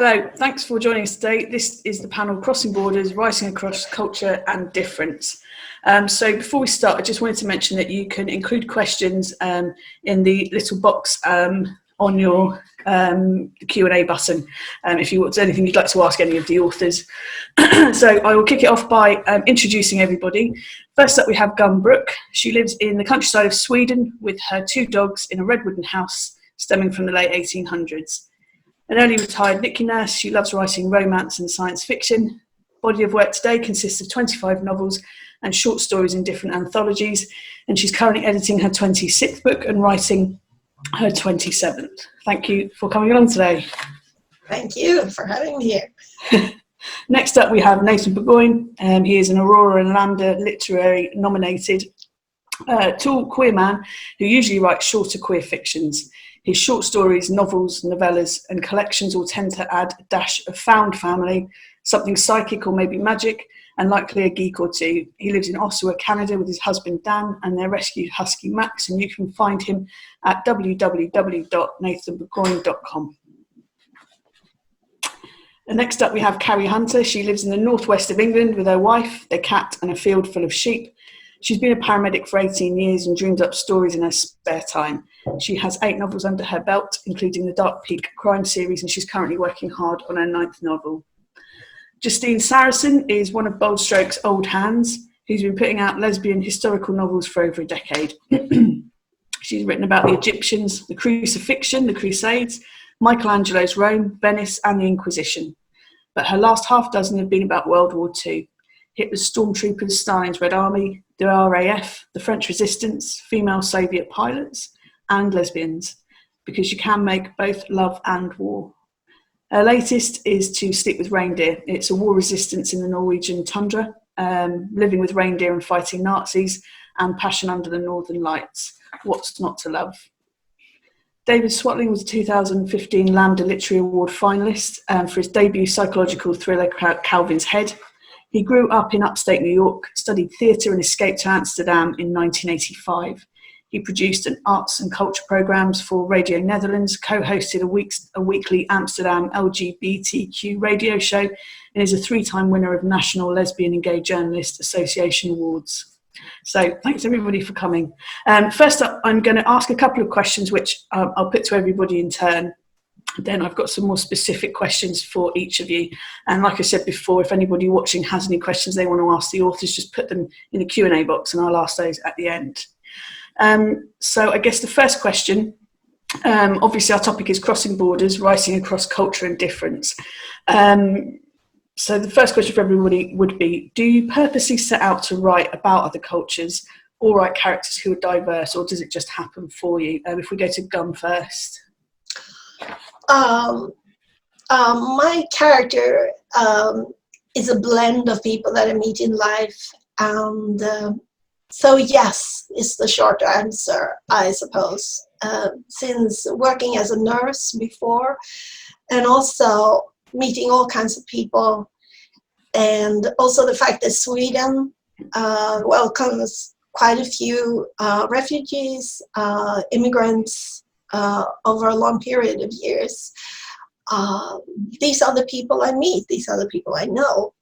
Hello, thanks for joining us today. This is the panel Crossing Borders, Writing Across Culture and Difference. So before we start, I just wanted to mention that you can include questions in the little box on your Q&A button if there's anything you'd like to ask any of the authors. So I will kick it off by introducing everybody. First up, we have Gunn Brooke. She lives in the countryside of Sweden with her 2 dogs in a red wooden house stemming from the late 1800s. An early retired Nicky nurse, she loves writing romance and science fiction. Body of work today consists of 25 novels and short stories in different anthologies, and she's currently editing her 26th book and writing her 27th. Thank you for coming along today. Thank you for having me here. Next up, we have Nathan Burgoine. He is an Aurora and Lambda Literary nominated tall queer man who usually writes shorter queer fictions. His short stories, novels, novellas, and collections all tend to add a dash of found family, something psychic or maybe magic, and likely a geek or two. He lives in Ottawa, Canada with his husband Dan and their rescued husky Max, and you can find him at www.nathanburgoine.com. And next up we have Carrie Hunter. She lives in the northwest of England with her wife, their cat, and a field full of sheep. She's been a paramedic for 18 years and dreamed up stories in her spare time. She has 8 novels under her belt, including the Dark Peak crime series, and she's currently working hard on her 9th novel. Justine Saracen is one of Bold Stroke's old hands, who's been putting out lesbian historical novels for over a decade. She's written about the Egyptians, the crucifixion, the Crusades, Michelangelo's Rome, Venice, and the Inquisition. But her last half dozen have been about World War II. Hitler's stormtroopers, Stalin's Red Army, the RAF, the French Resistance, female Soviet pilots, and lesbians, because you can make both love and war. Her latest is To Sleep with Reindeer. It's a war resistance in the Norwegian tundra, living with reindeer and fighting Nazis, and passion under the Northern Lights. What's not to love? David Swatling was a 2015 Lambda Literary Award finalist for his debut psychological thriller Calvin's Head. He grew up in upstate New York, studied theatre and escaped to Amsterdam in 1985. He produced an arts and culture programmes for Radio Netherlands, co-hosted a weekly Amsterdam LGBTQ radio show, and is a 3-time winner of National Lesbian and Gay Journalist Association Awards. So thanks everybody for coming. First up, I'm going to ask a couple of questions which I'll put to everybody in turn. Then I've got some more specific questions for each of you. And like I said before, if anybody watching has any questions they want to ask the authors, just put them in the Q&A box and I'll ask those at the end. So I guess the first question, obviously our topic is crossing borders, writing across culture and difference. So the first question for everybody would be, do you purposely set out to write about other cultures or write characters who are diverse, or does it just happen for you? If we go to Gunn first. My character is a blend of people that I meet in life, and so yes is the short answer, I suppose. Since working as a nurse before, and also meeting all kinds of people, and also the fact that Sweden welcomes quite a few refugees, immigrants, over a long period of years. These are the people I meet, these are the people I know,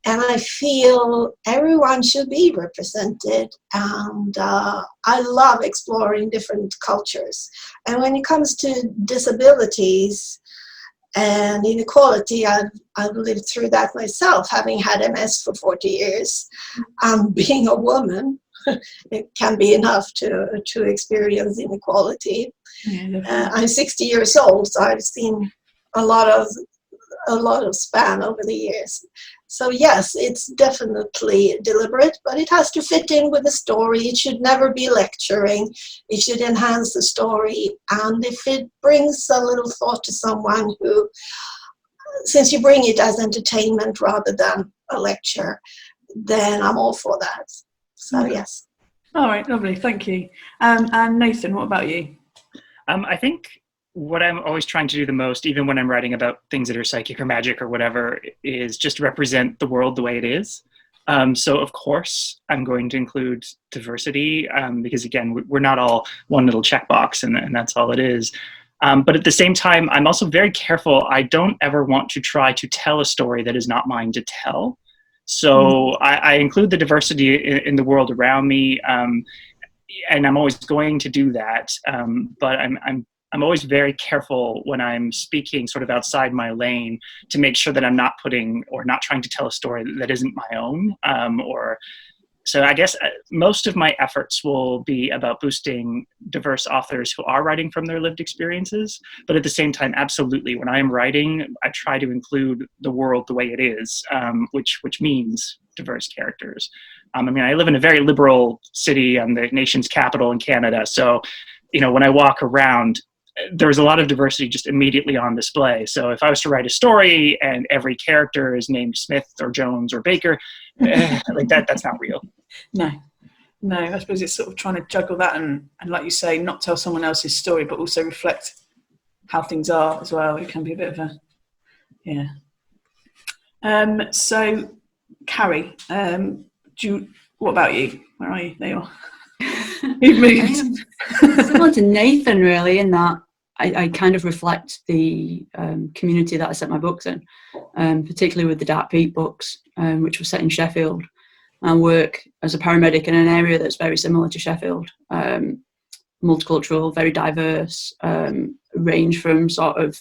and I feel everyone should be represented, and I love exploring different cultures. And when it comes to disabilities and inequality, I've lived through that myself, having had MS for 40 years, and being a woman, it can be enough to experience inequality. I'm 60 years old, so I've seen a lot of span over the years. So yes, it's definitely deliberate, but it has to fit in with the story. It should never be lecturing. It should enhance the story. And if it brings a little thought to someone who, since you bring it as entertainment rather than a lecture, then I'm all for that. So yes. All right, lovely, thank you. And Nathan, what about you? I think what I'm always trying to do the most, even when I'm writing about things that are psychic or magic or whatever, is just represent the world the way it is. So of course I'm going to include diversity, because again, we're not all one little checkbox and that's all it is. But at the same time, I'm also very careful. I don't ever want to try to tell a story that is not mine to tell. So I include the diversity in the world around me, and I'm always going to do that. But I'm always very careful when I'm speaking sort of outside my lane to make sure that I'm not putting or not trying to tell a story that isn't my own. So I guess most of my efforts will be about boosting diverse authors who are writing from their lived experiences. But at the same time, absolutely, when I am writing, I try to include the world the way it is, which means diverse characters. I mean, I live in a very liberal city. I'm the nation's capital in Canada. So, when I walk around, there's a lot of diversity just immediately on display. So if I was to write a story and every character is named Smith or Jones or Baker, like that's not real. No, I suppose it's sort of trying to juggle that and like you say, not tell someone else's story, but also reflect how things are as well. It can be a bit of so Cari, what about you? Where are you? There you are. You've moved. Similar to Nathan, really, in that I kind of reflect the community that I set my books in, particularly with the Dark Peak books, which were set in Sheffield. I work as a paramedic in an area that's very similar to Sheffield, multicultural, very diverse, range from sort of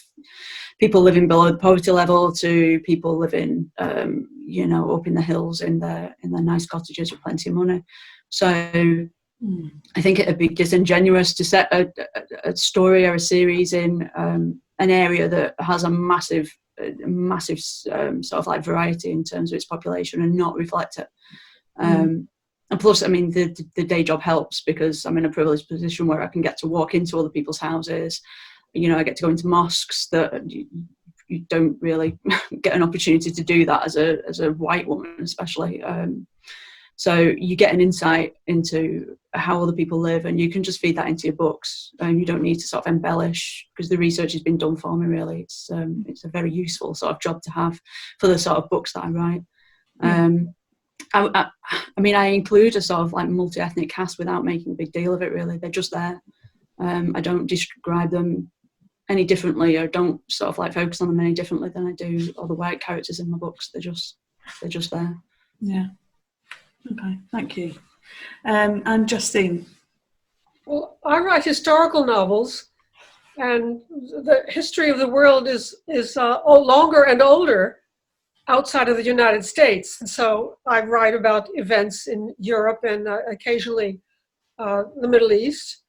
people living below the poverty level to people living, up in the hills in their nice cottages with plenty of money. So I think it'd be disingenuous to set a story or a series in an area that has a massive sort of like variety in terms of its population and not reflect it. And plus, I mean, the day job helps because I'm in a privileged position where I can get to walk into other people's houses. I get to go into mosques that you don't really get an opportunity to do that as a white woman, especially. So you get an insight into how other people live, and you can just feed that into your books. And you don't need to sort of embellish because the research has been done for me. Really, it's a very useful sort of job to have for the sort of books that I write. I mean, I include a sort of like multi-ethnic cast without making a big deal of it. Really, they're just there. I don't describe them any differently, or don't sort of like focus on them any differently than I do other white characters in my books. They're just there. Yeah. Okay, thank you. And Justine? Well, I write historical novels, and the history of the world is longer and older outside of the United States. And so I write about events in Europe and occasionally the Middle East.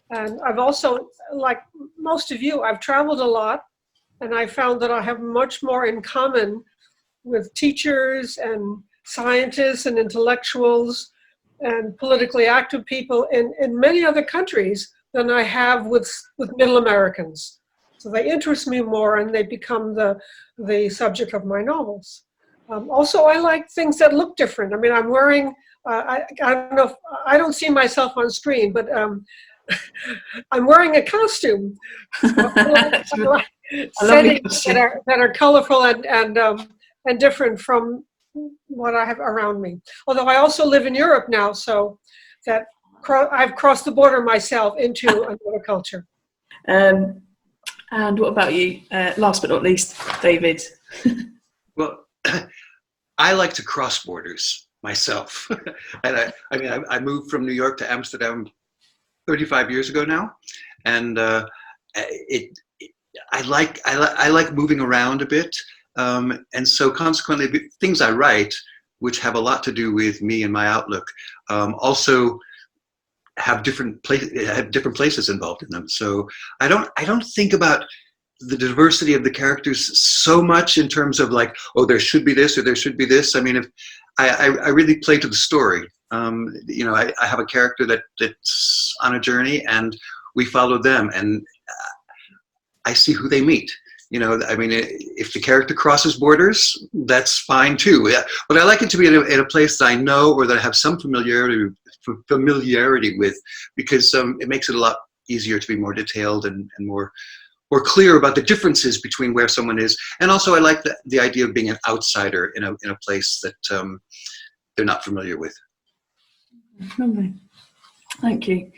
And I've also, like most of you, I've traveled a lot, and I found that I have much more in common with teachers and scientists and intellectuals and politically active people in many other countries than I have with Middle Americans. So they interest me more, and they become the subject of my novels. Also, I like things that look different. I mean, I'm wearing, I don't know, I don't see myself on screen, but I'm wearing a costume. So I like settings that are colorful and different from what I have around me. Although I also live in Europe now, so that I've crossed the border myself into another culture. And what about you? Last but not least, David. Well, I like to cross borders myself. And I moved from New York to Amsterdam 35 years ago now, and I like moving around a bit. And so consequently, things I write, which have a lot to do with me and my outlook, also have different places involved in them. So I don't think about the diversity of the characters so much in terms of like, oh, there should be this or there should be this. I mean, if I really play to the story. I have a character that's on a journey, and we follow them, and I see who they meet. I mean, if the character crosses borders, that's fine too. But I like it to be in a place that I know or that I have some familiarity with, because it makes it a lot easier to be more detailed and more clear about the differences between where someone is. And also, I like the idea of being an outsider in a place that they're not familiar with. Lovely. Thank you.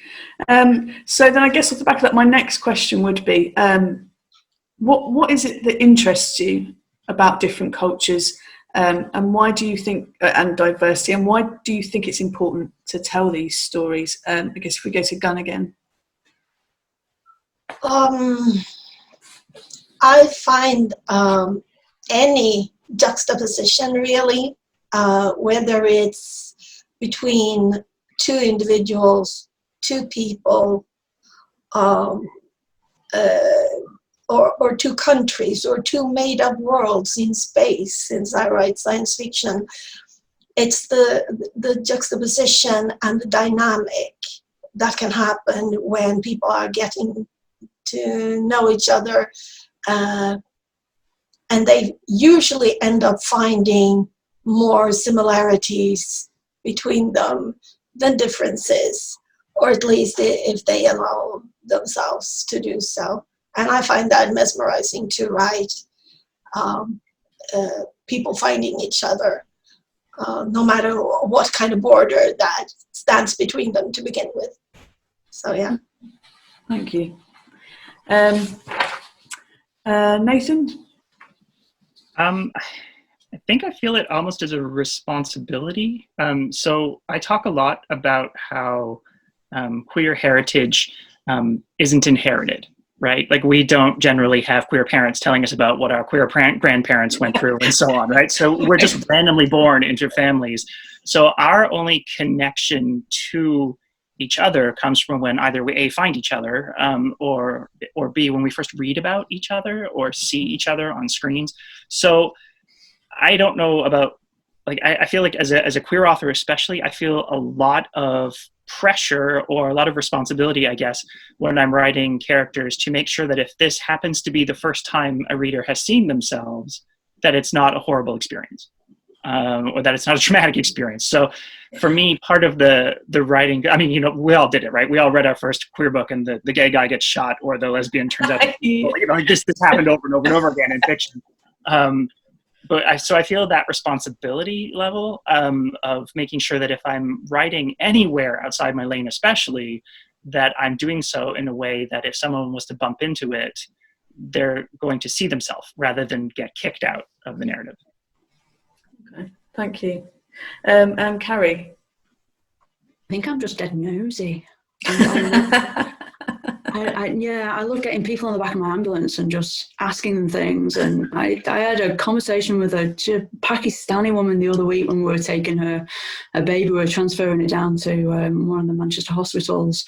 So then I guess off the back of that, my next question would be, what is it that interests you about different cultures, and why do you think, and diversity, and why do you think it's important to tell these stories? I guess if we go to Gunn again. I find any juxtaposition really, whether it's between two individuals, two people, or two countries, or two made-up worlds in space, since I write science fiction. It's the juxtaposition and the dynamic that can happen when people are getting to know each other, and they usually end up finding more similarities between them than differences, or at least if they allow themselves to do so. And I find that mesmerizing to write, people finding each other, no matter what kind of border that stands between them to begin with. So, yeah. Thank you. Nathan? I think I feel it almost as a responsibility. So I talk a lot about how queer heritage isn't inherited, right? Like, we don't generally have queer parents telling us about what our queer grandparents went through and so on, right? So we're just randomly born into families. So our only connection to each other comes from when either we A, find each other, or B, when we first read about each other or see each other on screens. So I don't know about, like, I feel like as a queer author especially, I feel a lot of pressure or a lot of responsibility, I guess, when I'm writing characters, to make sure that if this happens to be the first time a reader has seen themselves, that it's not a horrible experience, or that it's not a traumatic experience. So for me, part of the writing, I mean, you know, we all did it, right? We all read our first queer book and the gay guy gets shot, or the lesbian turns out, you know, this happened over and over and over again in fiction. So I feel that responsibility level of making sure that if I'm writing anywhere outside my lane, especially, that I'm doing so in a way that if someone was to bump into it, they're going to see themselves rather than get kicked out of the narrative. Okay, thank you. And Cari? I think I'm just dead nosy. I love getting people on the back of my ambulance and just asking them things. And I had a conversation with a Pakistani woman the other week when we were taking her baby. We were transferring it down to one of the Manchester hospitals,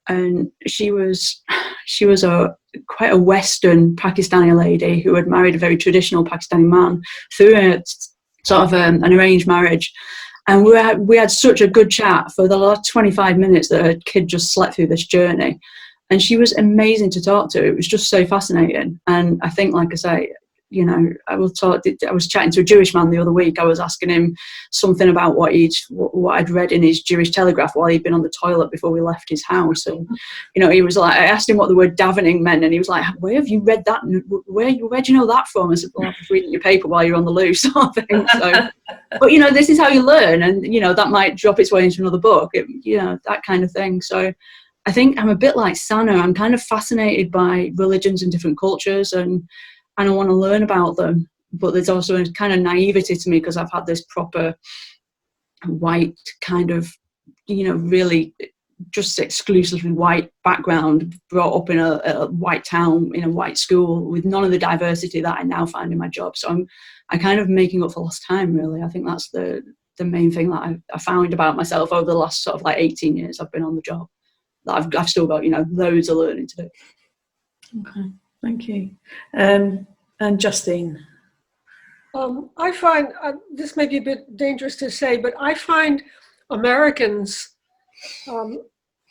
and she was quite a Western Pakistani lady who had married a very traditional Pakistani man through a sort of an arranged marriage. And we had such a good chat for the last 25 minutes that her kid just slept through this journey. And she was amazing to talk to. It was just so fascinating. And I think, like I say, you know, I was chatting to a Jewish man the other week. I was asking him something about what I'd read in his Jewish Telegraph while he'd been on the toilet before we left his house. And, you know, he was like, I asked him what the word davening meant, and he was like, where have you read that? Where do you know that from? I said, well, I'm just reading your paper while you're on the loose, sort of thing. So, but, you know, this is how you learn. And, you know, that might drop its way into another book, you know, that kind of thing. So I think I'm a bit like Sana. I'm kind of fascinated by religions and different cultures, and I want to learn about them. But there's also a kind of naivety to me because I've had this proper white kind of, you know, really just exclusively white background, brought up in a white town, in a white school, with none of the diversity that I now find in my job. So I'm kind of making up for lost time, really. I think that's the main thing that I found about myself over the last sort of like 18 years I've been on the job. That I've still got, you know, loads of learning to do. Okay, thank you. And Justine? I find, this may be a bit dangerous to say, but I find Americans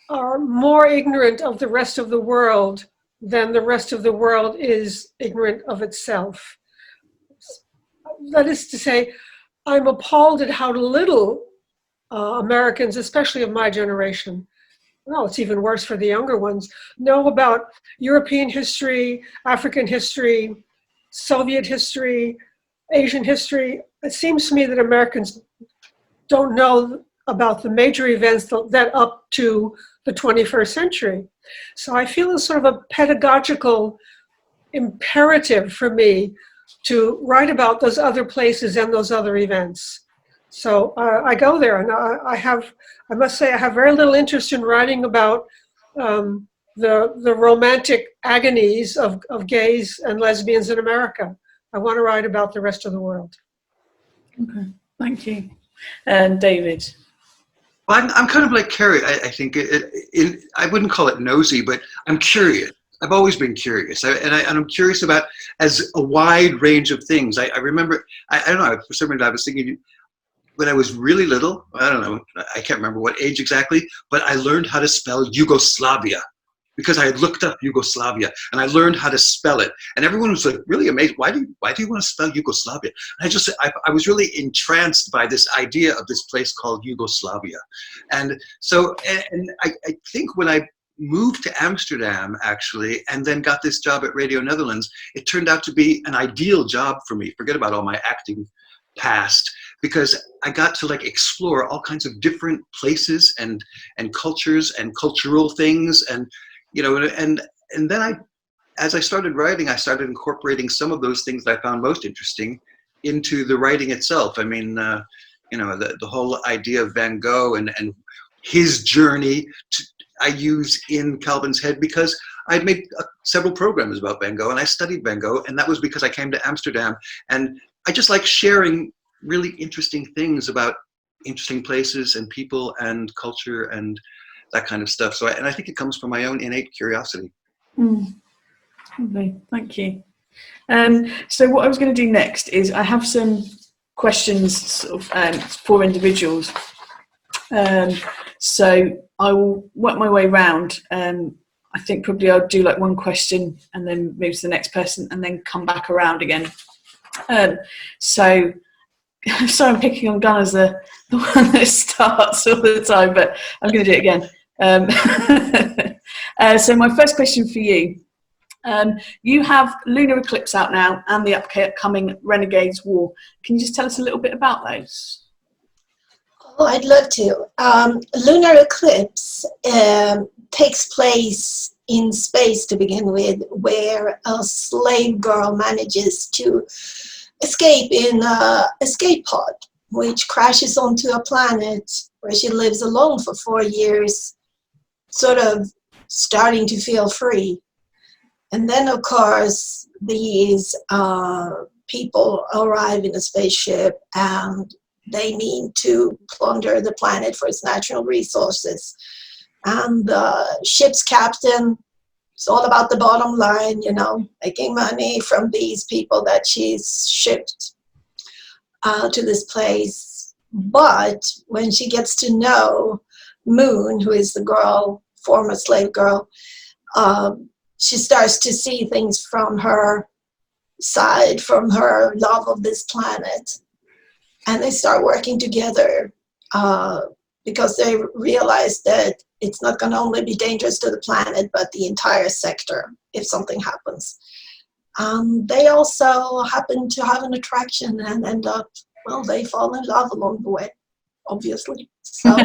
are more ignorant of the rest of the world than the rest of the world is ignorant of itself. That is to say, I'm appalled at how little Americans, especially of my generation, well, it's even worse for the younger ones, know about European history, African history, Soviet history, Asian history. It seems to me that Americans don't know about the major events that up to the 21st century. So I feel it's sort of a pedagogical imperative for me to write about those other places and those other events. So I go there, and I must say I have very little interest in writing about the romantic agonies of gays and lesbians in America. I want to write about the rest of the world. Okay, thank you. And David? Well, I'm kind of like Cari. I think I wouldn't call it nosy, but I'm curious. I've always been curious, and I'm curious about as a wide range of things. I remember, I don't know, for some reason I was thinking, when I was really little, I don't know, I can't remember what age exactly, but I learned how to spell Yugoslavia because I had looked up Yugoslavia, and I learned how to spell it. And everyone was like really amazed. Why do you want to spell Yugoslavia? And I was really entranced by this idea of this place called Yugoslavia. And so, and I think when I moved to Amsterdam, actually, and then got this job at Radio Netherlands, it turned out to be an ideal job for me. Forget about all my acting past, because I got to like explore all kinds of different places and cultures and cultural things, and you know, and then as I started writing, I started incorporating some of those things that I found most interesting into the writing itself. I mean, you know, the whole idea of Van Gogh and his journey I use in Calvin's Head because I'd made several programs about Van Gogh, and I studied Van Gogh, and that was because I came to Amsterdam, and I just like sharing really interesting things about interesting places and people and culture and that kind of stuff. So, and I think it comes from my own innate curiosity. Okay, thank you. So what I was going to do next is I have some questions sort of, for individuals. So I will work my way round. I think probably I'll do like one question and then move to the next person and then come back around again. So I'm picking on Gunn as the one that starts all the time, but I'm going to do it again. So my first question for you. You have Lunar Eclipse out now and the upcoming Renegades War. Can you just tell us a little bit about those? Oh, I'd love to. Lunar Eclipse takes place in space to begin with, where a slave girl manages to escape in an escape pod, which crashes onto a planet where she lives alone for 4 years, sort of starting to feel free. And then, of course, these people arrive in a spaceship, and they mean to plunder the planet for its natural resources. And the ship's captain, it's all about the bottom line, you know, making money from these people that she's shipped to this place. But when she gets to know Moon, who is the girl, former slave girl, she starts to see things from her side, from her love of this planet. And they start working together because they realize that it's not going to only be dangerous to the planet, but the entire sector if something happens. They also happen to have an attraction and end up, well, they fall in love along the way, obviously. So,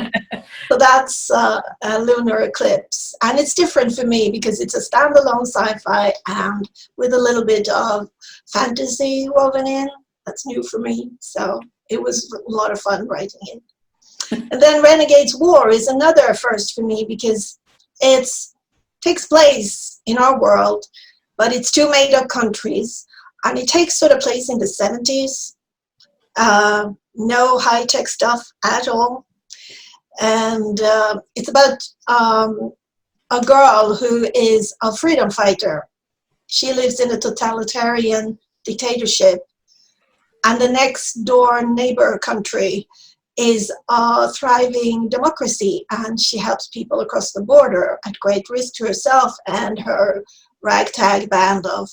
so that's a Lunar Eclipse. And it's different for me because it's a standalone sci-fi and with a little bit of fantasy woven in. That's new for me. So it was a lot of fun writing it. And then Renegades War is another first for me because it takes place in our world, but it's 2 made-up countries, and it takes sort of place in the 70s. No high-tech stuff at all. And it's about a girl who is a freedom fighter. She lives in a totalitarian dictatorship, and the next door neighbor country is a thriving democracy, and she helps people across the border at great risk to herself and her ragtag band of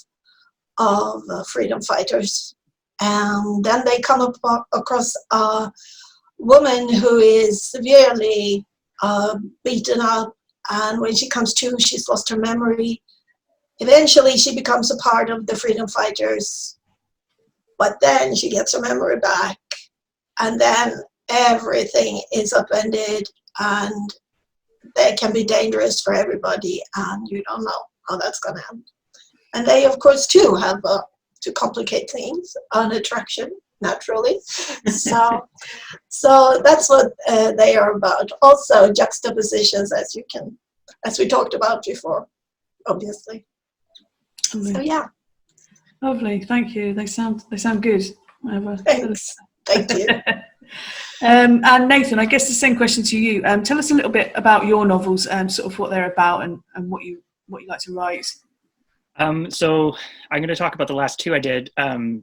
freedom fighters. And then they come across a woman who is severely beaten up, and when she comes to, she's lost her memory. Eventually she becomes a part of the freedom fighters, but then she gets her memory back, and then everything is upended, and they can be dangerous for everybody, and you don't know how that's going to end. And they, of course, too, have to complicate things on attraction, naturally. So that's what they are about. Also, juxtapositions, as we talked about before, obviously. Lovely. So yeah. Lovely, thank you. They sound good. Thanks. Thank you. And Nathan, I guess the same question to you. Tell us a little bit about your novels, sort of what they're about, and what you like to write. So I'm going to talk about the last two I did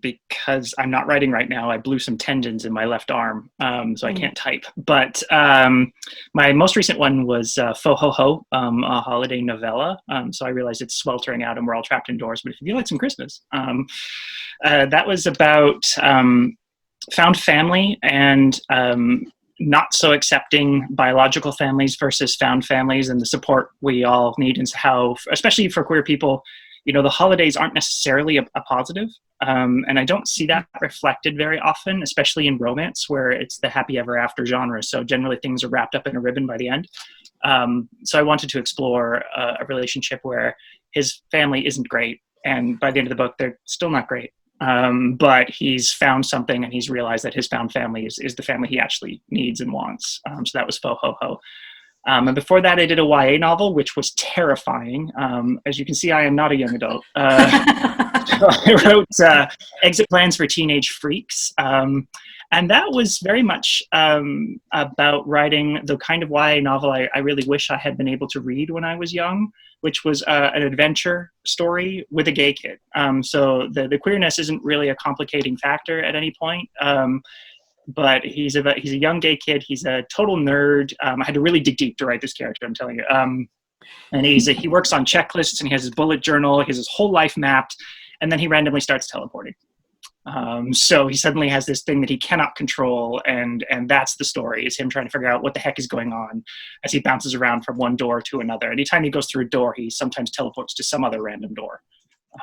because I'm not writing right now. I blew some tendons in my left arm, so I can't type. But my most recent one was Fo Ho Ho, a holiday novella. So I realized it's sweltering out and we're all trapped indoors. But if you like some Christmas, that was about found family and not so accepting biological families versus found families, and the support we all need, and how, especially for queer people, you know, the holidays aren't necessarily a positive. And I don't see that reflected very often, especially in romance, where it's the happy ever after genre. So generally things are wrapped up in a ribbon by the end. So I wanted to explore a relationship where his family isn't great, and by the end of the book, they're still not great. But he's found something, and he's realized that his found family is the family he actually needs and wants. So that was Fo Ho Ho. And before that, I did a YA novel, which was terrifying. As you can see, I am not a young adult. So I wrote Exit Plans for Teenage Freaks. And that was very much about writing the kind of YA novel I really wish I had been able to read when I was young, which was an adventure story with a gay kid. So the queerness isn't really a complicating factor at any point. But he's a young gay kid. He's a total nerd. I had to really dig deep to write this character, I'm telling you. And he works on checklists, and he has his bullet journal. He has his whole life mapped, and then he randomly starts teleporting. So he suddenly has this thing that he cannot control, and that's the story, is him trying to figure out what the heck is going on as he bounces around from one door to another. Anytime he goes through a door, he sometimes teleports to some other random door.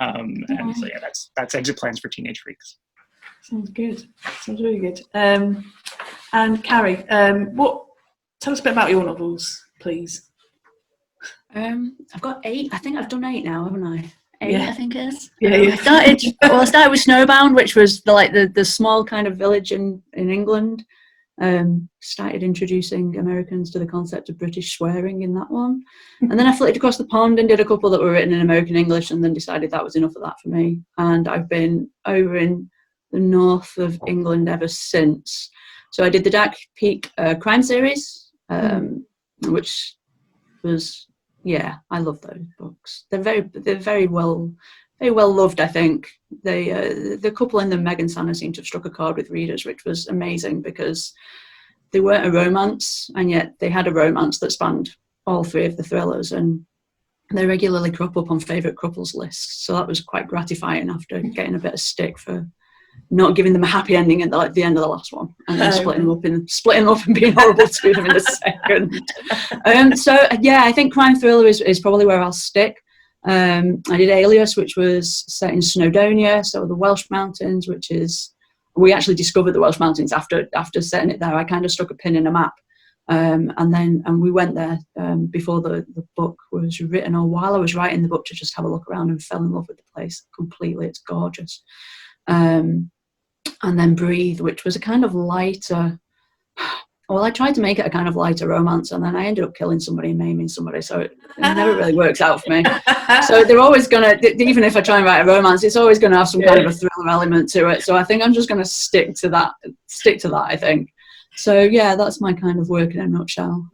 And so yeah, that's Exit Plans for Teenage Freaks. Sounds good. Sounds really good. And Cari, tell us a bit about your novels, please. I've got 8. I think I've done 8 now, haven't I? 8, Yeah. I think it is. Yeah. I started with Snowbound, which was the small kind of village in England. Started introducing Americans to the concept of British swearing in that one. And then I flitted across the pond and did a couple that were written in American English, and then decided that was enough of that for me. And I've been over in the north of England ever since. So I did the Dark Peak crime series, which was, yeah, I love those books. They're very well loved, I think. The couple in them, Meg and Sana, seemed to have struck a chord with readers, which was amazing, because they weren't a romance, and yet they had a romance that spanned all 3 of the thrillers, and they regularly crop up on favourite couples lists. So that was quite gratifying after getting a bit of stick for not giving them a happy ending at the end of the last one, and then splitting them up and being horrible to them in the second. So yeah, I think crime thriller is probably where I'll stick. I did Alias, which was set in Snowdonia, so the Welsh Mountains, which is, we actually discovered the Welsh Mountains after setting it there. I kind of stuck a pin in a map, and we went there before the book was written, or while I was writing the book, to just have a look around, and fell in love with the place completely. It's gorgeous. And then Breathe, which was a kind of lighter, well, I tried to make it a kind of lighter romance, and then I ended up killing somebody and maiming somebody, so it never really works out for me. So they're always going to, even if I try and write a romance, it's always going to have some kind of a thriller element to it. So I think I'm just going to stick to that, I think. So yeah, that's my kind of work in a nutshell.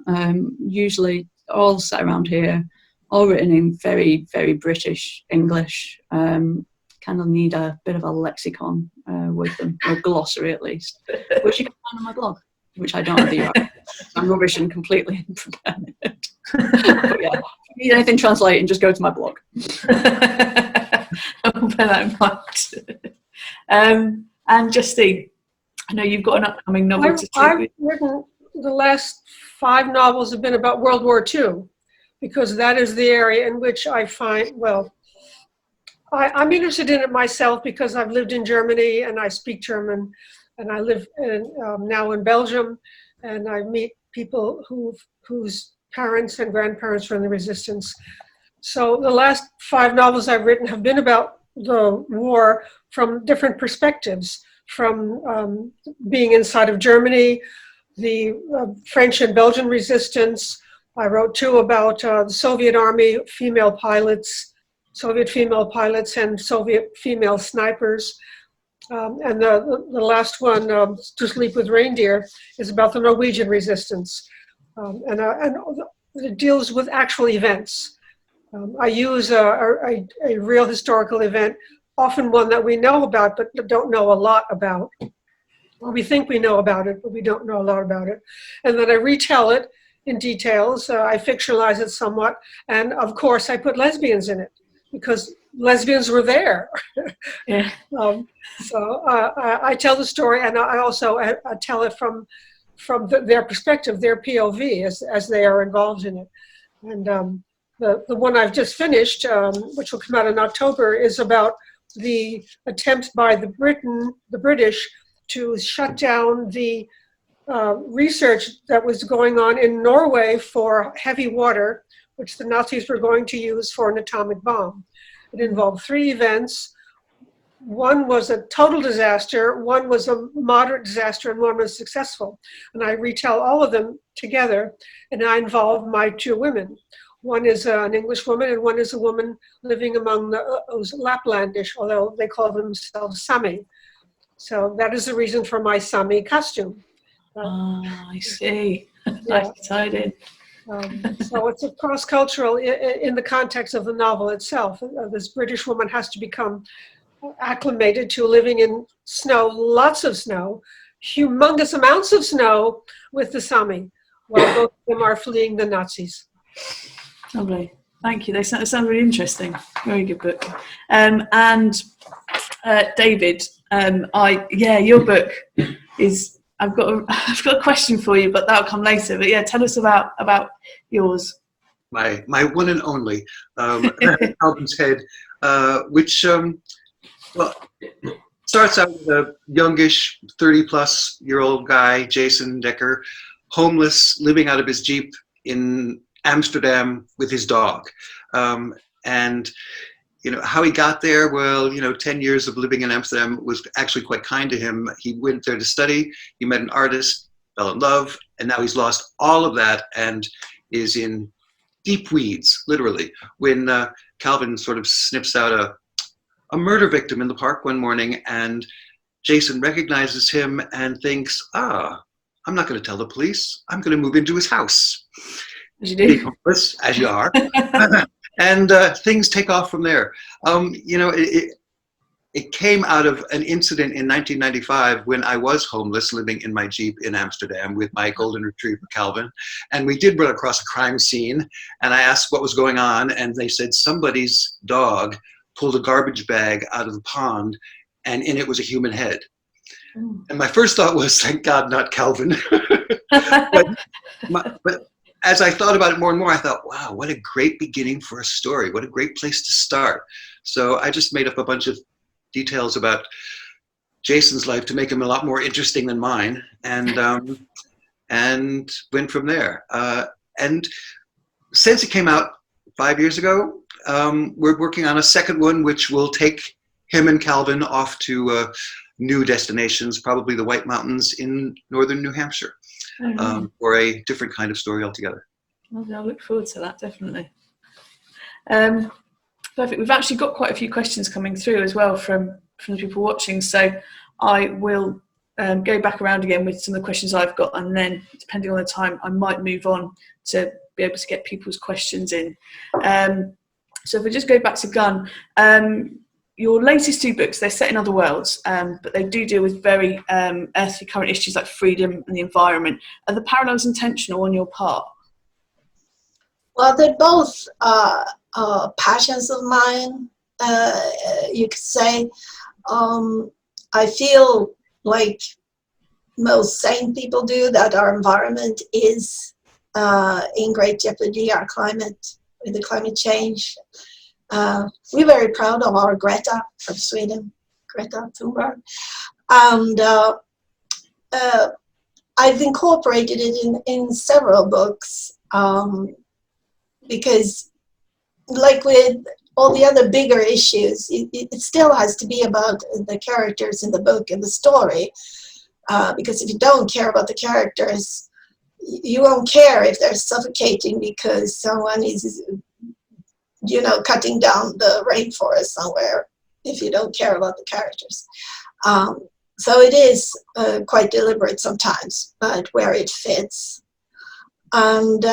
Usually all set around here, all written in very, very British English. Kind of need a bit of a lexicon with them, or a glossary at least, which you can find on my blog, which I don't have the URL. I'm rubbish and completely unprepared. But yeah, if you need anything translating, just go to my blog. I'll bear that in mind. And Justine, I know you've got an upcoming novel to I've written, the last 5 novels have been about World War II, because that is the area in which I find, well, I'm interested in it myself because I've lived in Germany and I speak German, and I live now in Belgium, and I meet people whose parents and grandparents were in the resistance. So the last 5 novels I've written have been about the war from different perspectives, from being inside of Germany, the French and Belgian resistance. I wrote 2 about the Soviet Army, Soviet female pilots and Soviet female snipers. And the last one, To Sleep with Reindeer, is about the Norwegian resistance. And it deals with actual events. I use a real historical event, often one that we know about but don't know a lot about. Or we think we know about it, but we don't know a lot about it. And then I retell it in details. I fictionalize it somewhat. And of course, I put lesbians in it because lesbians were there. Yeah. So I tell the story, and I also tell it from their perspective, their POV, as they are involved in it. And the one I've just finished, which will come out in October, is about the attempt by the British to shut down the research that was going on in Norway for heavy water, which the Nazis were going to use for an atomic bomb. It involved 3 events. One was a total disaster, one was a moderate disaster, and one was successful. And I retell all of them together, and I involve my 2 women. One is an English woman, and one is a woman living among those Laplandish, although they call themselves Sami. So that is the reason for my Sami costume. I see. Yeah. Nice tied in. So it's a cross-cultural in the context of the novel itself. This British woman has to become acclimated to living in snow, lots of snow, humongous amounts of snow with the Sami, while both of them are fleeing the Nazis. Lovely. Thank you. They sound really interesting. Very good book. David, your book is. I've got a question for you, but that'll come later. But yeah, tell us about yours. My one and only Calvin's Head, which starts out with a youngish 30-plus-year-old guy, Jason Decker, homeless, living out of his Jeep in Amsterdam with his dog. And how he got there, 10 years of living in Amsterdam was actually quite kind to him. He went there to study, he met an artist, fell in love, and now he's lost all of that and is in deep weeds, literally, when Calvin sort of sniffs out a murder victim in the park one morning, and Jason recognizes him and thinks, I'm not going to tell the police, I'm going to move into his house. As you do. Homeless, as you are. And things take off from there. It came out of an incident in 1995 when I was homeless, living in my Jeep in Amsterdam with my golden retriever, Calvin. And we did run across a crime scene. And I asked what was going on. And they said somebody's dog pulled a garbage bag out of the pond, and in it was a human head. And my first thought was, thank God, not Calvin. but as I thought about it more and more, I thought, wow, what a great beginning for a story. What a great place to start. So I just made up a bunch of details about Jason's life to make him a lot more interesting than mine, and went from there. And since it came out 5 years ago, we're working on a second one, which will take him and Calvin off to new destinations, probably the White Mountains in northern New Hampshire. Or a different kind of story altogether. Well, I look forward to that, definitely. Perfect. We've actually got quite a few questions coming through as well from people watching, so I will go back around again with some of the questions I've got, and then, depending on the time, I might move on to be able to get people's questions in. So if we just go back to Gunn, your latest 2 books, they're set in other worlds, but they do deal with very earthly current issues like freedom and the environment. Are the parallels intentional on your part? Well, they're both passions of mine, you could say. I feel like most sane people do, that our environment is in great jeopardy, our climate, with the climate change. We're very proud of our Greta from Sweden, Greta Thunberg. And I've incorporated it in several books, because like with all the other bigger issues, it still has to be about the characters in the book and the story, because if you don't care about the characters, you won't care if they're suffocating because someone is, you know, cutting down the rainforest somewhere, if you don't care about the characters. So it is quite deliberate sometimes, but where it fits. And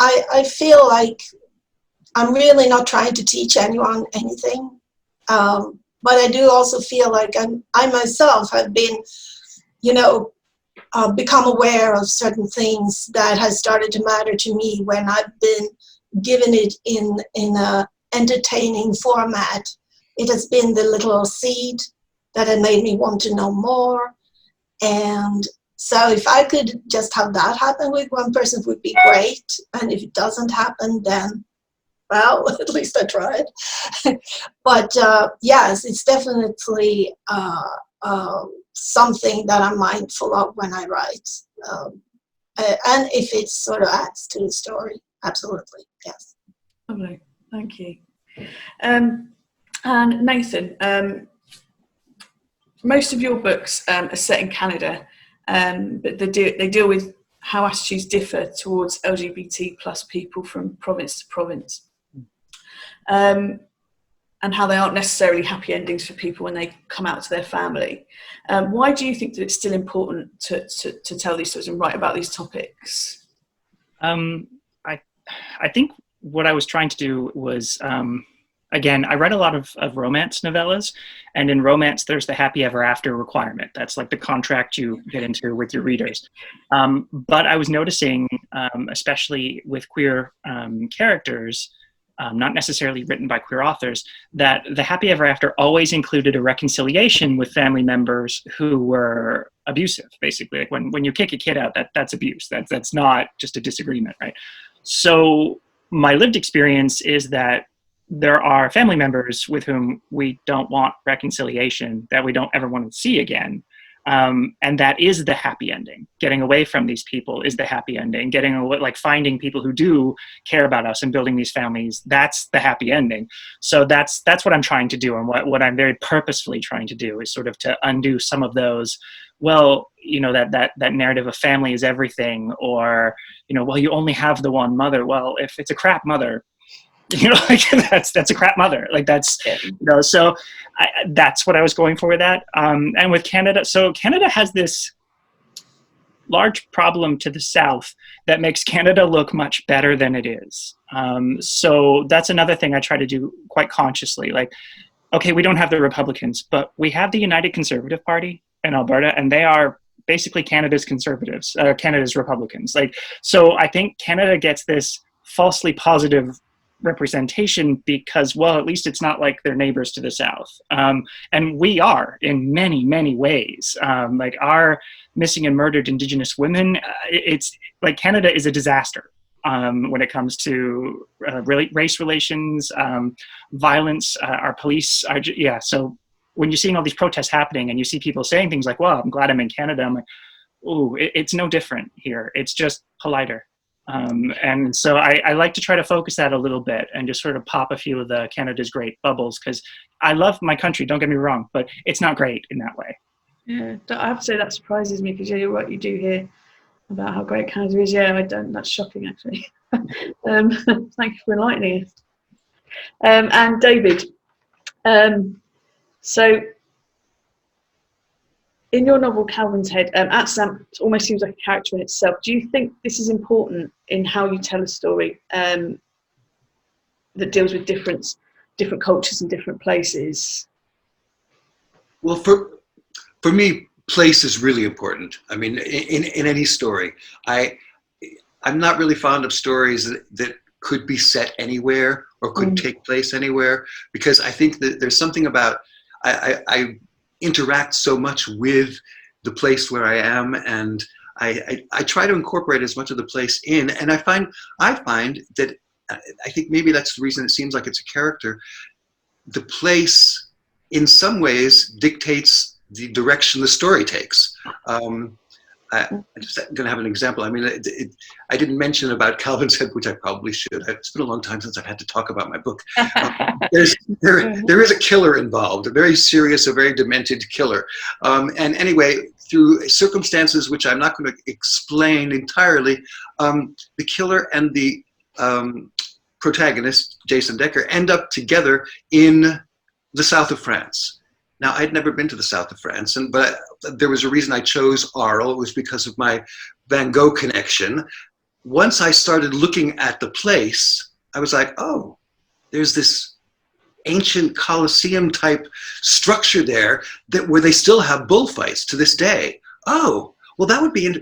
I feel like I'm really not trying to teach anyone anything, but I do also feel like I myself have been, you know, become aware of certain things that has started to matter to me when I've been given it in a entertaining format. It has been the little seed that had made me want to know more. And so if I could just have that happen with one person, it would be great. And if it doesn't happen, then, well, at least I tried. But yes, it's definitely something that I'm mindful of when I write. And if it sort of adds to the story, absolutely, yes. Lovely, thank you. And Nathan, most of your books are set in Canada, but they deal with how attitudes differ towards LGBT plus people from province to province, and how they aren't necessarily happy endings for people when they come out to their family. Why do you think that it's still important to tell these stories and write about these topics? I think what I was trying to do was, again, I read a lot of romance novellas, and in romance, there's the happy ever after requirement. That's like the contract you get into with your readers. But I was noticing, especially with queer characters, not necessarily written by queer authors, that the happy ever after always included a reconciliation with family members who were abusive, basically. Like when you kick a kid out, that's abuse. That's not just a disagreement, right? So my lived experience is that there are family members with whom we don't want reconciliation, that we don't ever want to see again. And that is the happy ending. Getting away from these people is the happy ending. Getting away, like finding people who do care about us and building these families, that's the happy ending. So that's what I'm trying to do. And what I'm very purposefully trying to do is sort of to undo some of those, well, you know, that narrative of family is everything, or, you know, well, you only have the one mother. Well, if it's a crap mother, you know, like that's a crap mother. Like that's, you know, so that's what I was going for with that. And with Canada, so Canada has this large problem to the south that makes Canada look much better than it is. So that's another thing I try to do quite consciously. Like, okay, we don't have the Republicans, but we have the United Conservative Party in Alberta, and they are basically Canada's conservatives, Canada's Republicans. Like, so I think Canada gets this falsely positive representation because, well, at least it's not like their neighbors to the south. And we are in many, many ways. Like our missing and murdered Indigenous women, it's like Canada is a disaster when it comes to race relations, violence, our police. So when you're seeing all these protests happening and you see people saying things like, well, I'm glad I'm in Canada, I'm like, ooh, it's no different here. It's just politer. And so I like to try to focus that a little bit and just sort of pop a few of the Canada's great bubbles, because I love my country, don't get me wrong, but it's not great in that way. Yeah, I have to say that surprises me, because yeah, you're right, you do hear about how great Canada is. Yeah, I don't. That's shocking, actually. Thank you for enlightening us. And David, so in your novel Calvin's Head, Atsam almost seems like a character in itself. Do you think this is important in how you tell a story that deals with different cultures and different places? Well, for me, place is really important. I mean, in any story, I'm not really fond of stories that could be set anywhere or could take place anywhere, because I think that there's something about I interact so much with the place where I am, and I try to incorporate as much of the place in, and I find that I think maybe that's the reason it seems like it's a character. The place in some ways dictates the direction the story takes. I'm just going to have an example. I mean, I didn't mention about Calvin's Head, which I probably should. It's been a long time since I've had to talk about my book. There is a killer involved, a very serious, a very demented killer. And anyway, through circumstances which I'm not going to explain entirely, the killer and the protagonist, Jason Decker, end up together in the south of France. Now, I'd never been to the south of France, but there was a reason I chose Arles. It was because of my Van Gogh connection. Once I started looking at the place, I was like, oh, there's this ancient Colosseum type structure there where they still have bullfights to this day. Oh, well, that would be,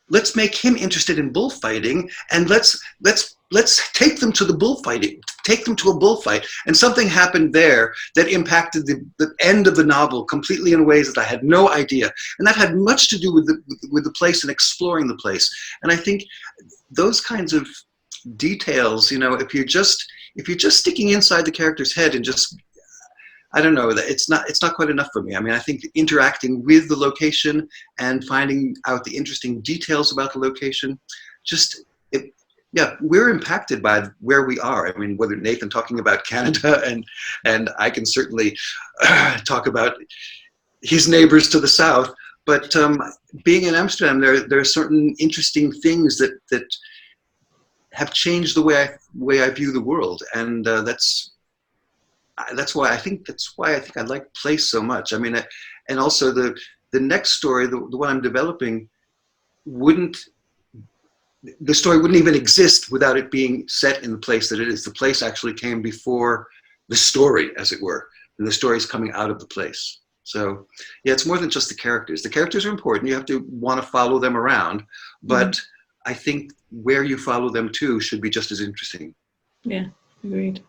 let's make him interested in bullfighting, and let's take them to the bullfighting, take them to a bullfight. And something happened there that impacted the end of the novel completely in ways that I had no idea. And that had much to do with the place and exploring the place. And I think those kinds of details, you know, if you're just sticking inside the character's head and just, I don't know, it's not quite enough for me. I mean, I think interacting with the location and finding out the interesting details about the location, yeah, we're impacted by where we are. I mean, whether Nathan talking about Canada and I can certainly talk about his neighbors to the south, but being in Amsterdam, there are certain interesting things that have changed the way I view the world, and that's why I think I like place so much. I mean, and also the next story, the one I'm developing, the story wouldn't even exist without it being set in the place that it is. The place actually came before the story, as it were, and the story is coming out of the place. So yeah, it's more than just the characters. The characters are important. You have to want to follow them around, but I think where you follow them to should be just as interesting. Yeah, agreed.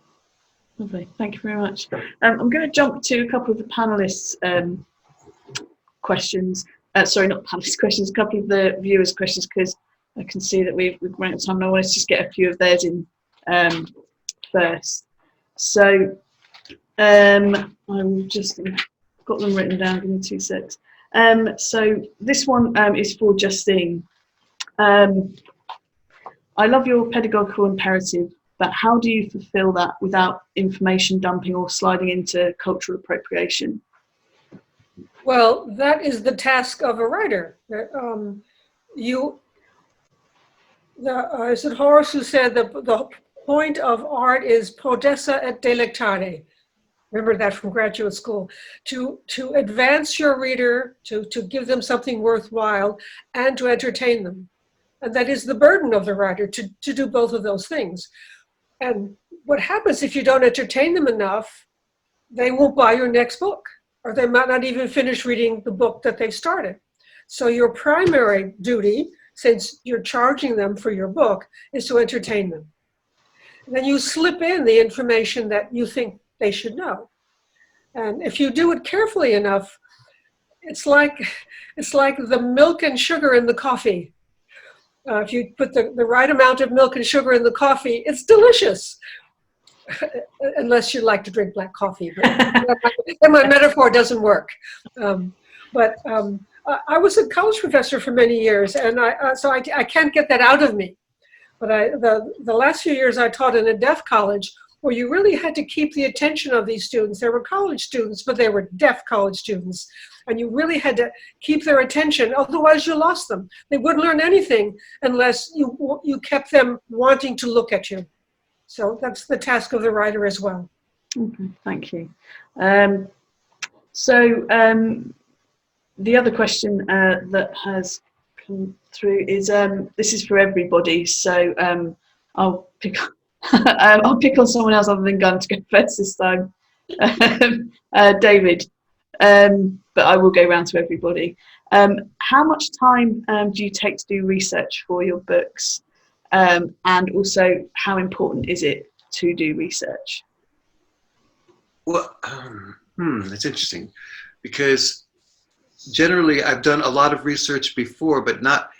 Lovely, thank you very much. I'm going to jump to a couple of the panelists' questions. Sorry, not panelists' questions, a couple of the viewers' questions, because I can see that we've run out of time, and I want to just get a few of theirs in first. So I've just got them written down, give me 2 secs. So this one is for Justine. I love your pedagogical imperative, but how do you fulfill that without information dumping or sliding into cultural appropriation? Well, that is the task of a writer. Is it Horace who said that the point of art is prodessa et delectare? Remember that from graduate school. To advance your reader, to give them something worthwhile, and to entertain them. And that is the burden of the writer, to do both of those things. And what happens if you don't entertain them enough, they won't buy your next book, or they might not even finish reading the book that they've started. So your primary duty, since you're charging them for your book, is to entertain them. And then you slip in the information that you think they should know. And if you do it carefully enough, it's like the milk and sugar in the coffee. If you put the right amount of milk and sugar in the coffee, it's delicious. Unless you like to drink black coffee. Then my metaphor doesn't work. I was a college professor for many years, and so I can't get that out of me. But the last few years I taught in a deaf college, where you really had to keep the attention of these students. They were college students, but they were deaf college students. And you really had to keep their attention, otherwise you lost them. They wouldn't learn anything unless you kept them wanting to look at you. So that's the task of the writer as well. Okay, thank you. The other question that has come through is, this is for everybody, so I'll pick on someone else other than Gunn to go first this time. David, but I will go round to everybody. How much time do you take to do research for your books? And also, how important is it to do research? Well, that's interesting, because generally I've done a lot of research before, but not.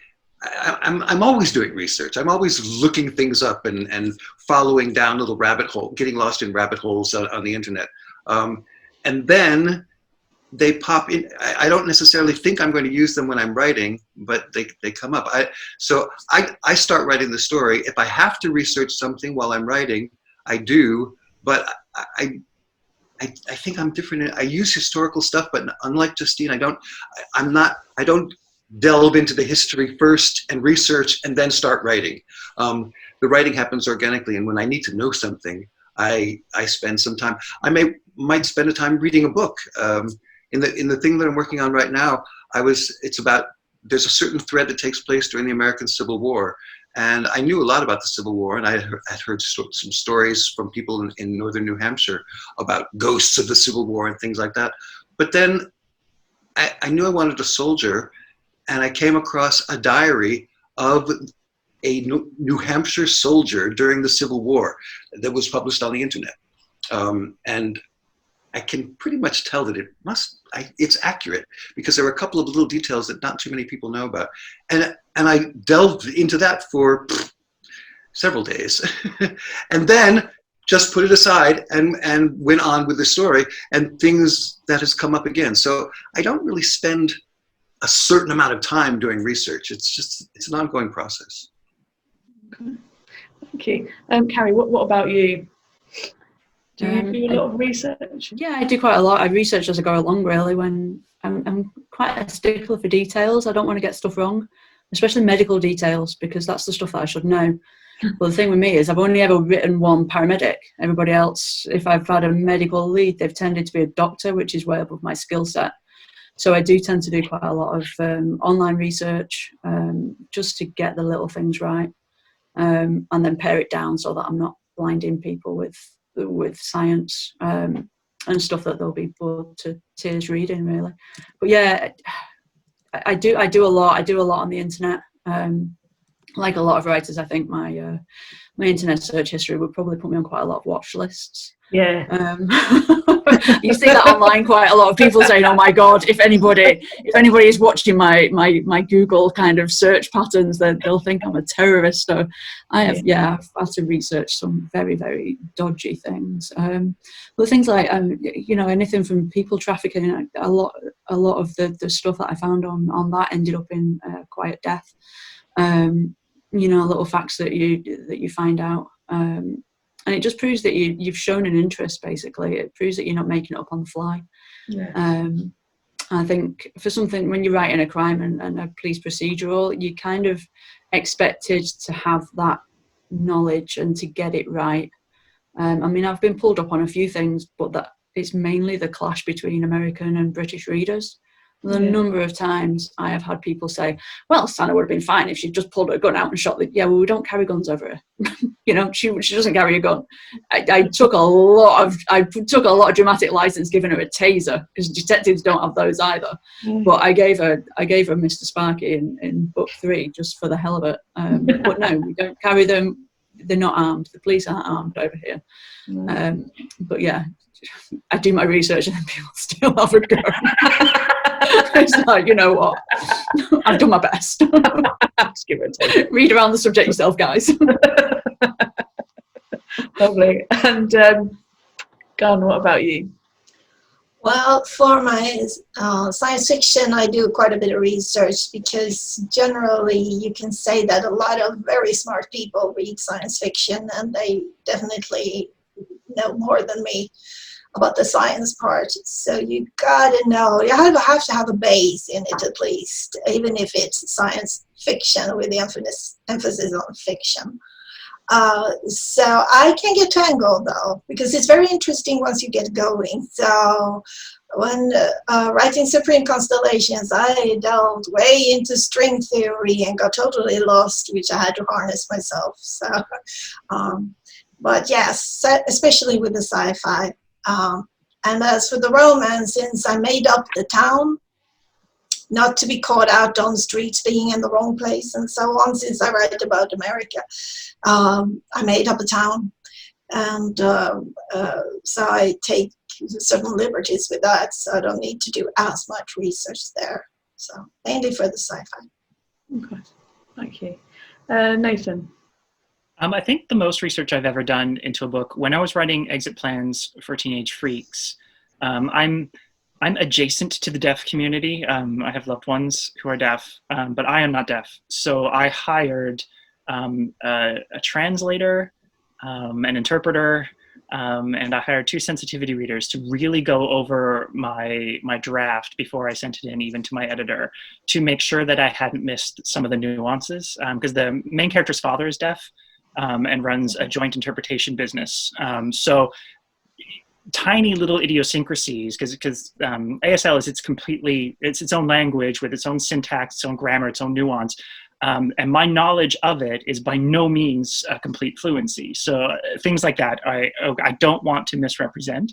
I'm always doing research. I'm always looking things up and following down little rabbit holes, getting lost in rabbit holes on the internet. And then they pop in. I don't necessarily think I'm going to use them when I'm writing, but they come up. So I start writing the story. If I have to research something while I'm writing, I do, but I think I'm different. I use historical stuff, but unlike Justine, I don't delve into the history first and research and then start writing. The writing happens organically, and when I need to know something, I spend some time. I might spend a time reading a book. In the thing that I'm working on right now, there's a certain thread that takes place during the American Civil War. And I knew a lot about the Civil War, and I had heard some stories from people in northern New Hampshire about ghosts of the Civil War and things like that. But then I knew I wanted a soldier, and I came across a diary of a New Hampshire soldier during the Civil War that was published on the internet. And I can pretty much tell that it's accurate, because there are a couple of little details that not too many people know about. And I delved into that for several days and then just put it aside and went on with the story and things that has come up again. So I don't really spend a certain amount of time doing research. It's an ongoing process. Okay. Thank you. Cari, what about you? Do you do a lot of research? Yeah, I do quite a lot. I research as I go along, really. When I'm quite a stickler for details. I don't want to get stuff wrong, especially medical details, because that's the stuff that I should know. Well, the thing with me is I've only ever written one paramedic. Everybody else, if I've had a medical lead, they've tended to be a doctor, which is way above my skill set. So I do tend to do quite a lot of online research just to get the little things right, and then pare it down so that I'm not blinding people with science and stuff that they'll be bored to tears reading, really. But yeah, I do a lot. I do a lot on the internet. Like a lot of writers, I think my internet search history would probably put me on quite a lot of watch lists. Yeah. You see that online quite a lot of people saying, "Oh my God, if anybody is watching my Google kind of search patterns, then they'll think I'm a terrorist." So I've had to research some very, very dodgy things. But things like anything from people trafficking. A lot of the stuff that I found on that ended up in quiet death. Little facts that you find out. And it just proves that you've shown an interest, basically. It proves that you're not making it up on the fly. Yeah. I think for something, when you're writing a crime and a police procedural, you kind of expected to have that knowledge and to get it right. I've been pulled up on a few things, but that it's mainly the clash between American and British readers. The number of times I have had people say, "Well, Santa would have been fine if she'd just pulled her gun out and shot the..." Yeah, well, we don't carry guns over her. She doesn't carry a gun. I took a lot of dramatic license giving her a taser, because detectives don't have those either. But I gave her Mr. Sparky in book 3 just for the hell of it. But no, we don't carry them. They're not armed. The police aren't armed over here. But yeah, I do my research and then people still have a go. It's like, you know what? I've done my best. Just give it a take. Read around the subject yourself, guys. Lovely. And Gunn, what about you? Well, for my science fiction, I do quite a bit of research, because generally you can say that a lot of very smart people read science fiction, and they definitely know more than me about the science part. So you gotta know, you have to have a base in it at least, even if it's science fiction with the emphasis on fiction. So I can get tangled though, because it's very interesting once you get going. So when writing Supreme Constellations, I delved way into string theory and got totally lost, which I had to harness myself. So, but yes, especially with the sci-fi. And as for the romance, since I made up the town, not to be caught out on streets being in the wrong place and so on, since I write about America, I made up a town. And so I take certain liberties with that, so I don't need to do as much research there. So mainly for the sci-fi. Okay, thank you. Nathan? I think the most research I've ever done into a book, when I was writing exit plans for Teenage Freaks, I'm I'm adjacent to the deaf community. I have loved ones who are deaf, but I am not deaf. So I hired a translator, an interpreter, and I hired 2 sensitivity readers to really go over my draft before I sent it in, even to my editor, to make sure that I hadn't missed some of the nuances. Because the main character's father is deaf and runs a joint interpretation business. So tiny little idiosyncrasies, because ASL is its own language with its own syntax, its own grammar, its own nuance. And my knowledge of it is by no means a complete fluency. So things like that, I don't want to misrepresent.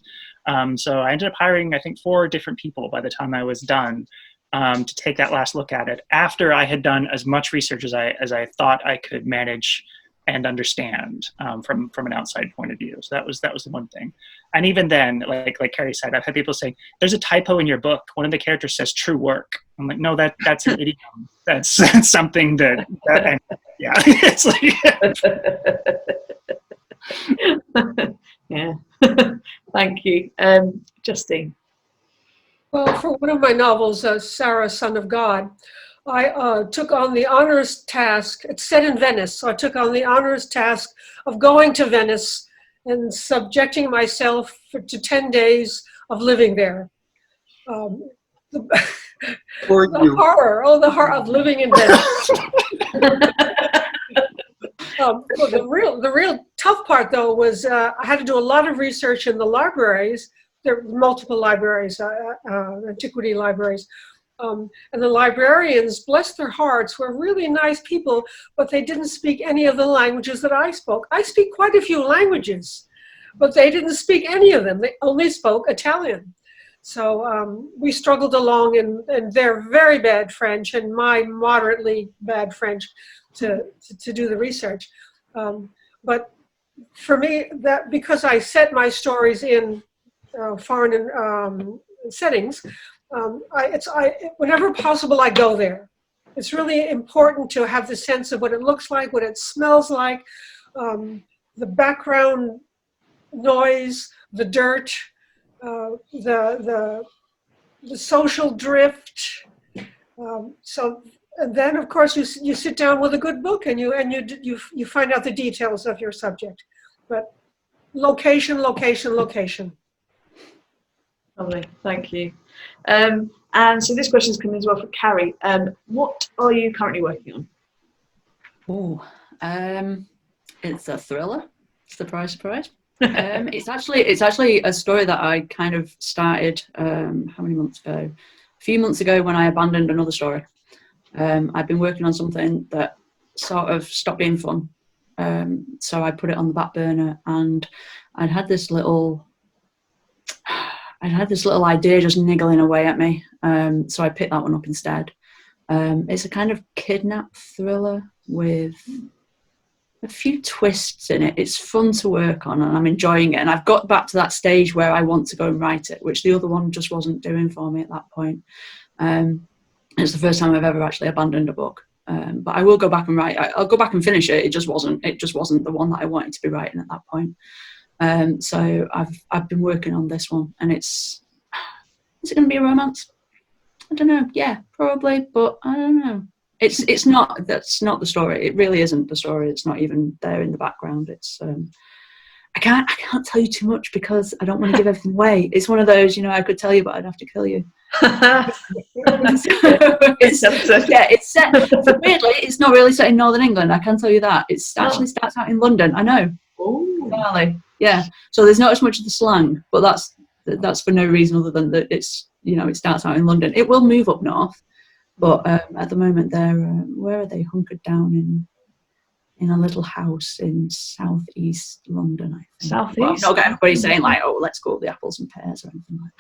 So I ended up hiring, I think, 4 different people by the time I was done to take that last look at it, after I had done as much research as I thought I could manage and understand from an outside point of view. So that was the one thing. And even then, like Carrie said, I've had people say, "There's a typo in your book. One of the characters says true work." I'm like, "No, that's an idiom. That's something that yeah." It's like yeah. Thank you, Justine. Well, for one of my novels, Sarah, Son of God, I took on the honors task. It's set in Venice, so I took on the honors task of going to Venice and subjecting myself to 10 days of living there. The horror of living in Venice. Well, the real tough part, though, was I had to do a lot of research in the libraries. There were multiple libraries, antiquity libraries. And the librarians, bless their hearts, were really nice people, but they didn't speak any of the languages that I spoke. I speak quite a few languages, but they didn't speak any of them. They only spoke Italian. So we struggled along in their very bad French and my moderately bad French to do the research. But for me, that because I set my stories in foreign settings, whenever possible, I go there. It's really important to have the sense of what it looks like, what it smells like, the background noise, the dirt, the social drift. And then, of course, you sit down with a good book and you find out the details of your subject. But location, location, location. Lovely, thank you. And so this question is coming as well for Cari. What are you currently working on? Oh, it's a thriller. Surprise, surprise. It's actually a story that I kind of started how many months ago? A few months ago, when I abandoned another story. I'd been working on something that sort of stopped being fun, so I put it on the back burner, and I'd had this little idea just niggling away at me, so I picked that one up instead. It's a kind of kidnap thriller with a few twists in it. It's fun to work on and I'm enjoying it, and I've got back to that stage where I want to go and write it, which the other one just wasn't doing for me at that point. It's the first time I've ever actually abandoned a book, but I will go back and write. I'll go back and finish it. It just wasn't the one that I wanted to be writing at that point. So I've been working on this one, and is it going to be a romance? I don't know. Yeah, probably, but I don't know. It's not. That's not the story. It really isn't the story. It's not even there in the background. It's I can't tell you too much because I don't want to give everything away. It's one of those, I could tell you, but I'd have to kill you. It's set. Weirdly, it's not really set in Northern England. I can tell you that. It actually starts out in London. I know. Oh, yeah. So there's not as much of the slang, but that's for no reason other than that it's it starts out in London. It will move up north, but at the moment they're where are they hunkered down in a little house in southeast London, I think. Southeast? Well, I'm not getting everybody saying like, oh, let's go up the apples and pears or anything like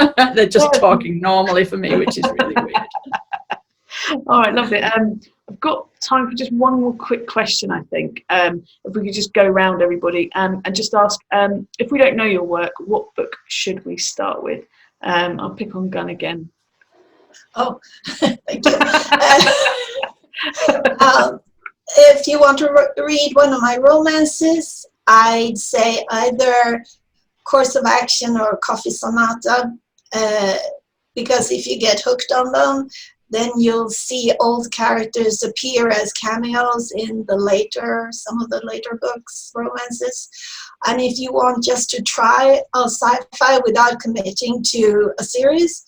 that. They're just talking normally for me, which is really weird. All right, lovely. I've got time for just one more quick question, I think. If we could just go around everybody and just ask, if we don't know your work, what book should we start with? I'll pick on Gunn again. Oh, thank you. If you want to read one of my romances, I'd say either course of action or coffee sonata, because if you get hooked on them, then you'll see old characters appear as cameos in some of the later books, romances. And if you want just to try a sci-fi without committing to a series,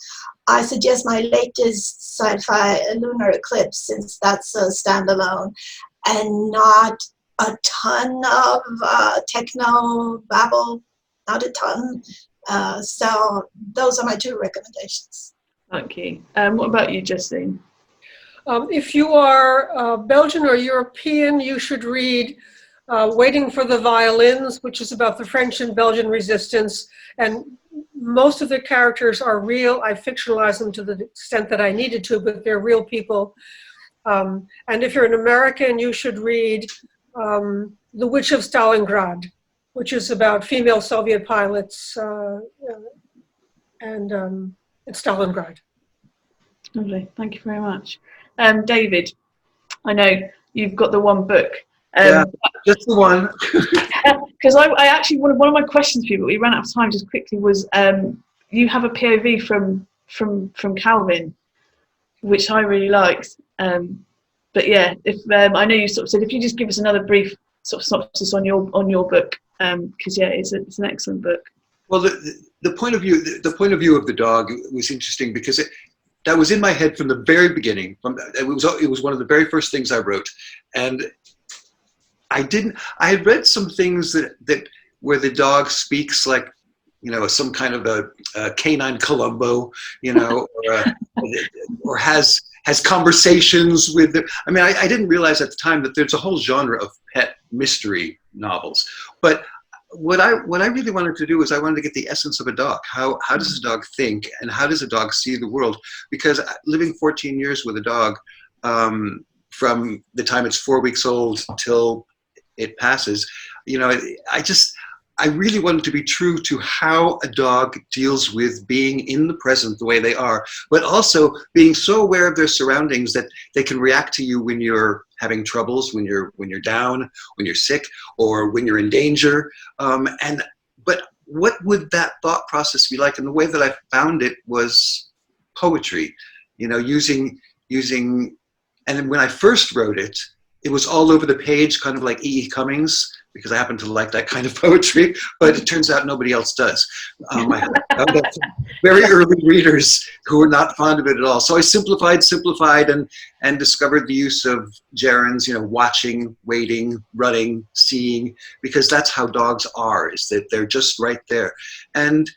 I suggest my latest sci-fi, Lunar Eclipse, since that's a standalone and not a ton of techno babble, not a ton. So those are my two recommendations. Thank you. What about you, Justine? If you are Belgian or European, you should read Waiting for the Violins, which is about the French and Belgian resistance. And most of the characters are real. I fictionalized them to the extent that I needed to, but they're real people. And if you're an American, you should read The Witch of Stalingrad, which is about female Soviet pilots and Stalingrad. Lovely. Thank you very much. David, I know you've got the one book. Yeah, just the one. Because I actually, one of my questions for you, but we ran out of time just quickly, was you have a POV from Calvin, which I really liked. But yeah, if I know you sort of said, if you just give us another brief sort of synopsis on your book, because yeah, it's an excellent book. Well, the point of view of the dog was interesting because that was in my head from the very beginning. It was one of the very first things I wrote, and I had read some things that where the dog speaks like, you know, some kind of a canine Columbo, you know, or has conversations with. I mean, I didn't realize at the time that there's a whole genre of pet mystery novels, but what I really wanted to do is I wanted to get the essence of a dog. How does a dog think, and how does a dog see the world? Because living 14 years with a dog, from the time it's 4 weeks old till it passes, you know, I really wanted to be true to how a dog deals with being in the present the way they are, but also being so aware of their surroundings that they can react to you when you're having troubles, when you're down, when you're sick, or when you're in danger. But what would that thought process be like? And the way that I found it was poetry, you know, using. And when I first wrote it, it was all over the page, kind of like E.E. Cummings, because I happen to like that kind of poetry, but it turns out nobody else does. I found out some very early readers who were not fond of it at all. So I simplified, and discovered the use of gerunds, you know, watching, waiting, running, seeing, because that's how dogs are, is that they're just right there. And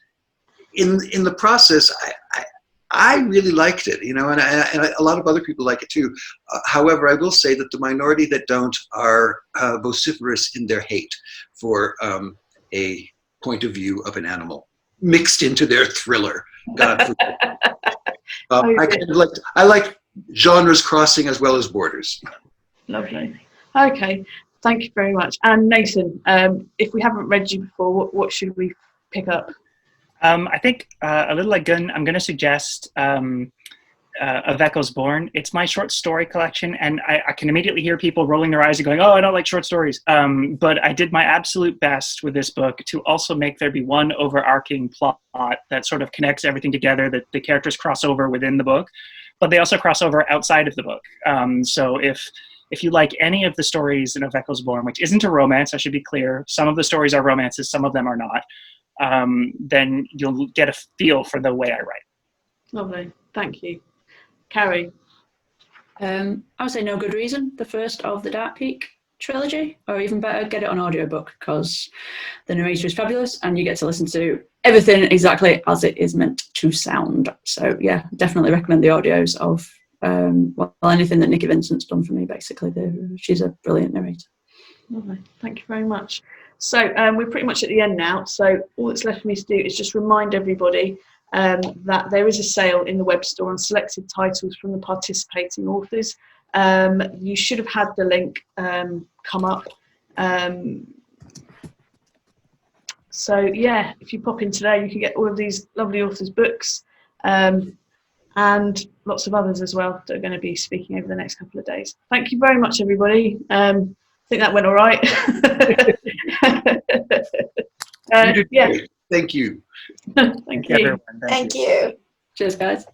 in the process, I really liked it, you know, and a lot of other people like it too. However, I will say that the minority that don't are vociferous in their hate for a point of view of an animal mixed into their thriller. God forbid. I like genres crossing as well as borders. Lovely. Okay, thank you very much. And Nathan, if we haven't read you before, what should we pick up? I think a little like Gunn, I'm going to suggest Of Echoes Born. It's my short story collection, and I can immediately hear people rolling their eyes and going, oh, I don't like short stories. But I did my absolute best with this book to also make there be one overarching plot that sort of connects everything together, that the characters cross over within the book, but they also cross over outside of the book. So if you like any of the stories in Of Echoes Born, which isn't a romance, I should be clear, some of the stories are romances, some of them are not, then you'll get a feel for the way I write. Lovely, thank you. Cari? I would say No Good Reason, the first of the Dark Peak trilogy, or even better, get it on audiobook, because the narrator is fabulous and you get to listen to everything exactly as it is meant to sound. So yeah, definitely recommend the audios of anything that Nikki Vincent's done for me, basically. She's a brilliant narrator. Lovely, thank you very much. So we're pretty much at the end now, so all that's left for me to do is just remind everybody that there is a sale in the web store on selected titles from the participating authors. You should have had the link come up. So yeah, if you pop in today, you can get all of these lovely authors' books and lots of others as well that are going to be speaking over the next couple of days. Thank you very much, everybody. I think that went all right. Yeah. Thank you. Thank you. Everyone, Thank you. Cheers, guys.